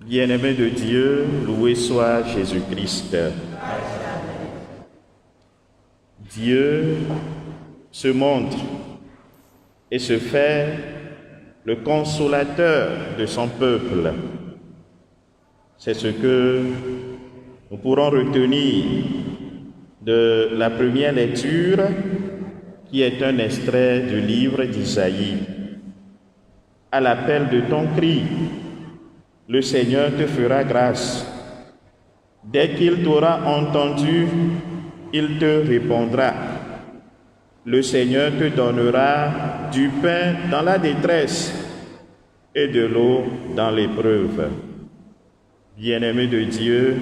Bien-aimé de Dieu, loué soit Jésus-Christ. Dieu se montre et se fait le consolateur de son peuple. C'est ce que nous pourrons retenir de la première lecture, qui est un extrait du livre d'Isaïe. À l'appel de ton cri, le Seigneur te fera grâce. Dès qu'il t'aura entendu, il te répondra. Le Seigneur te donnera du pain dans la détresse et de l'eau dans l'épreuve. Bien-aimé de Dieu,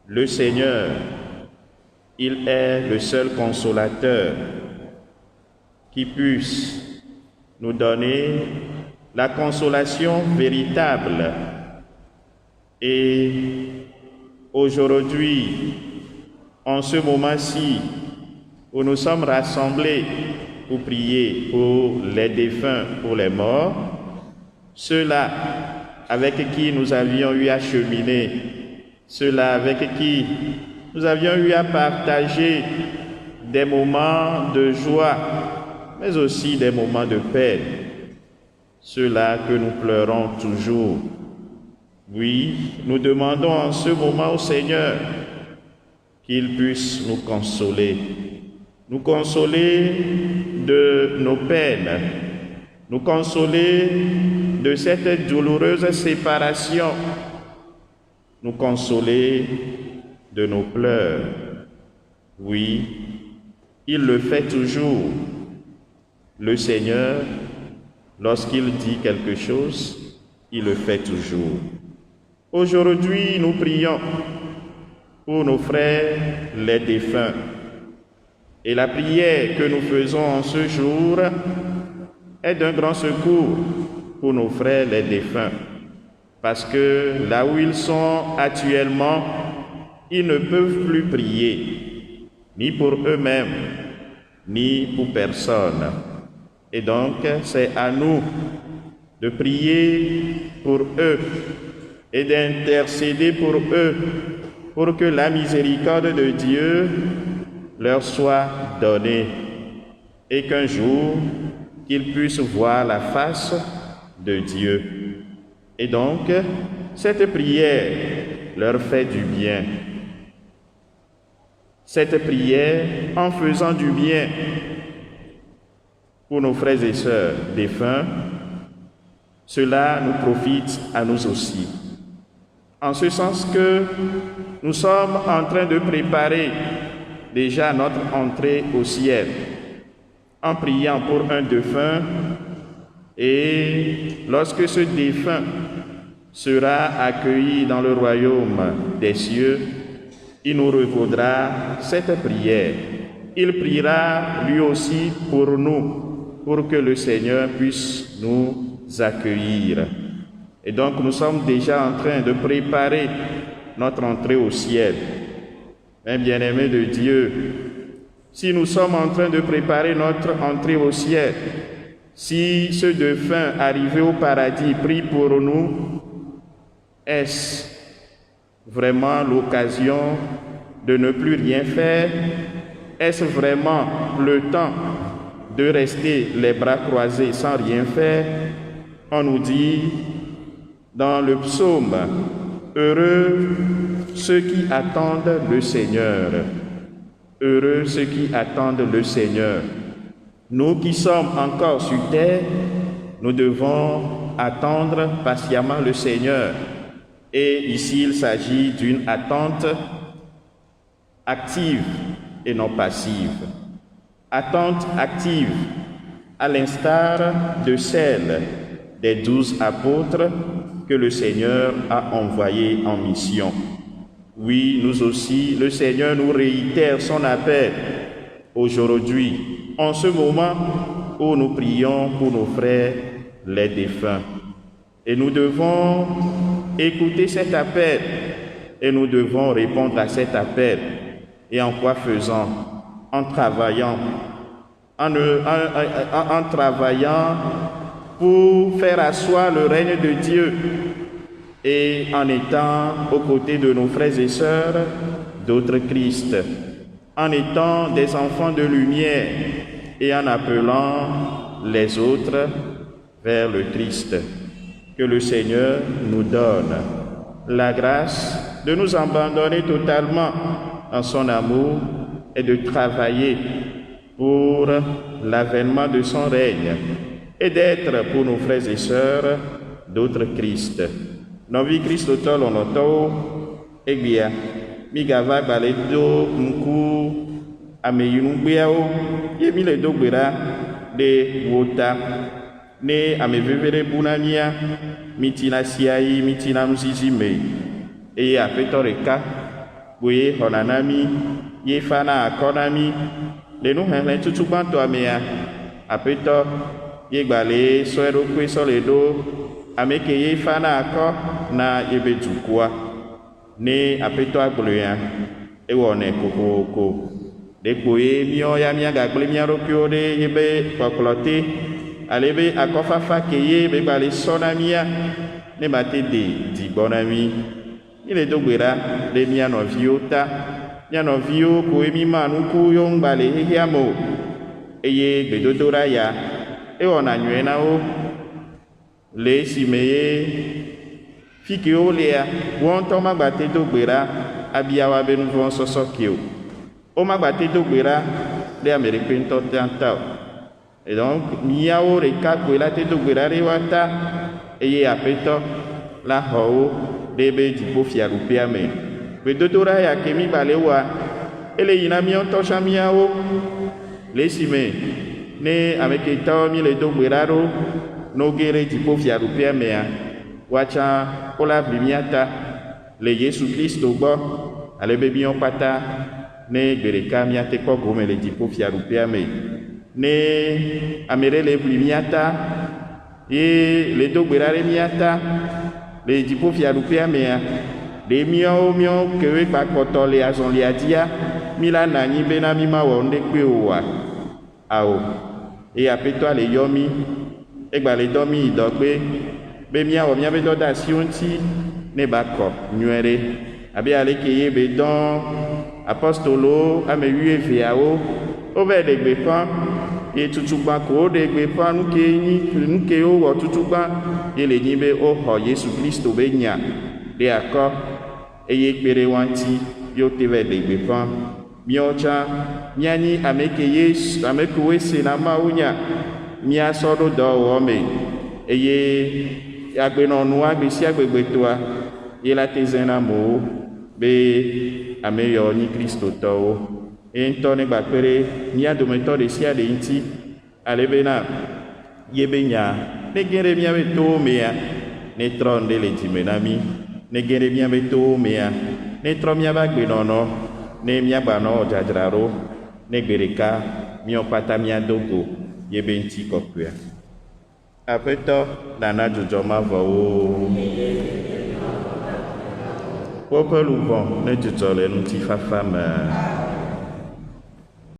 le Seigneur, il est le seul consolateur qui puisse nous donner la consolation véritable. Et aujourd'hui, en ce moment-ci, où nous sommes rassemblés pour prier pour les défunts, pour les morts, ceux-là avec qui nous avions eu à cheminer, ceux-là avec qui nous avions eu à partager des moments de joie, mais aussi des moments de peine, ceux-là que nous pleurons toujours. Oui, nous demandons en ce moment au Seigneur qu'il puisse nous consoler de nos peines, nous consoler de cette douloureuse séparation, nous consoler de nos pleurs. Oui, il le fait toujours. Le Seigneur, lorsqu'il dit quelque chose, il le fait toujours. Aujourd'hui, nous prions pour nos frères les défunts. Et la prière que nous faisons en ce jour est d'un grand secours pour nos frères les défunts. Parce que là où ils sont actuellement, ils ne peuvent plus prier, ni pour eux-mêmes, ni pour personne. Et donc, c'est à nous de prier pour eux et d'intercéder pour eux, pour que la miséricorde de Dieu leur soit donnée et qu'un jour, qu'ils puissent voir la face de Dieu. Et donc, cette prière leur fait du bien. Cette prière, en faisant du bien pour nos frères et sœurs défunts, cela nous profite à nous aussi. En ce sens que nous sommes en train de préparer déjà notre entrée au ciel, en priant pour un défunt, et lorsque ce défunt sera accueilli dans le royaume des cieux, il nous revaudra cette prière. Il priera lui aussi pour nous, pour que le Seigneur puisse nous accueillir. Et donc nous sommes déjà en train de préparer notre entrée au ciel. Mais bien-aimés de Dieu, si nous sommes en train de préparer notre entrée au ciel, si ce défunt arrivé au paradis prie pour nous, est-ce vraiment l'occasion de ne plus rien faire? Est-ce vraiment le temps de rester les bras croisés sans rien faire? On nous dit dans le psaume, « Heureux ceux qui attendent le Seigneur. » Heureux ceux qui attendent le Seigneur. Nous qui sommes encore sur terre, nous devons attendre patiemment le Seigneur. Et ici, il s'agit d'une attente active et non passive. Attente active, à l'instar de celle des 12 apôtres que le Seigneur a envoyés en mission. Oui, nous aussi, le Seigneur nous réitère son appel aujourd'hui, en ce moment où nous prions pour nos frères les défunts. Et nous devons écouter cet appel et nous devons répondre à cet appel. Et en quoi faisant? En travaillant. En travaillant pour faire asseoir le règne de Dieu. et en étant aux côtés de nos frères et sœurs d'autres Christ, en étant des enfants de lumière et en appelant les autres vers le Christ. Que le Seigneur nous donne la grâce de nous abandonner totalement en son amour et de travailler pour l'avènement de son règne et d'être pour nos frères et sœurs d'autres Christ. Novi Christ tolonoto egbia migava baledo mku ameyunugbeao yemi le dogbera de wota ne amevevere bunania mitina siai mitina mzizime eye aƒetɔ ɖeka boye xɔnanami ye fana akɔnami le nuhehlẽ tutu gbãtɔa mea aƒetɔ ye gbale sɔe ɖokui sɔ le ɖo ame ke ye fana akɔ na yebe dukɔa ne aƒetɔ agblɔea ewɔnɛ kokoko ɖekpo ye miɔ ya miagagblẽ mia ɖokuiwo ɖe yebe kpɔkplɔ te alebe akɔfafa ke ye be gbale sɔ na mia ne mate de digbɔ na mi. Mi le do gbe ɖa le mia nɔviwo ta, mia nɔviwo koe mi ma nuku yo ŋgba le xexea me o, eye gbedodoɖa ya ewɔna nyuie na wo le esime ye fi ke wo lea wo ŋutɔ magbate do gbe ɖa abia wa be nu vɔ̃ sɔsɔ ke o, wo magbate do gbe ɖa ɖe ame ɖekpe ŋutɔ ta o. Et donc miawo ɖeka koe la te do gbe ɖa ɖe wa ta eye aƒetɔ la xɔ wo ɖe be dziƒofiaɖuƒea me. Gbedodoɖa ya ke mi gba le wɔa ele yina miawo ŋutɔ tsã miawo le esime ne ameketɔwo mi le do gbe ɖa ɖo no ge ɖe dziƒofiaɖuƒea mea woatsã wola ʋli mia ta le Yesu Kristo gbɔ alebe miawo kpata ne gbe ɖeka miate kpɔ gome le dziƒofiaɖuƒea me. Ne ame ɖe le ʋli mia ta ye le do gbe ɖa ɖe mia ta le dziƒofiaɖuƒea mea ɖe miawo kewoe kpakpɔtɔ le azɔlia dzia mi la na anyi bena mi mawɔ ŋɖekpe oa ao eye aƒetɔa le yɔ mi egba le dɔ mi yi dɔgbe be miawɔ miabe dɔdeasiwo ŋuti ne ba kɔ nyuie ɖe abe aleke ye be dɔ apɔstolowo ame 12 wova ɖe gbeƒã ye tutugbã ko woɖe gbeƒã nu ke wowɔ tutugbã ye le nyi be woxɔ Yesu Kristo be nya ɖe akɔ eye kpe ɖe wa ŋuti ye wote va ɖe gbeƒã. Míawo tsã míanyi ame kewoe sena Mawu nya míasɔ ɖo dɔwɔwɔ me eye agbenɔnu agbe sia agbegbe ye la te zẽ na amewo be ame yawo nyi kristotɔwo. Eye ŋutɔ ne gba kpe ɖe mía dometɔ ɖe sia ɖe ŋuti alebena ye be nya ne ge ɖe míabe towo mea ne trɔ ŋɖe le dzime na mí, ne ge ɖe míabe towo mea ne trɔ míabe agbenɔnɔ ne míagba nɔ wɔ dzadzraɖo ne gbe ɖeka míawo kpata míado go ye be ŋuti kɔkɔea. Aƒetɔ nana dzudzɔ mavɔwo woƒe luʋɔ ne dzudzɔ le ŋutifafa me.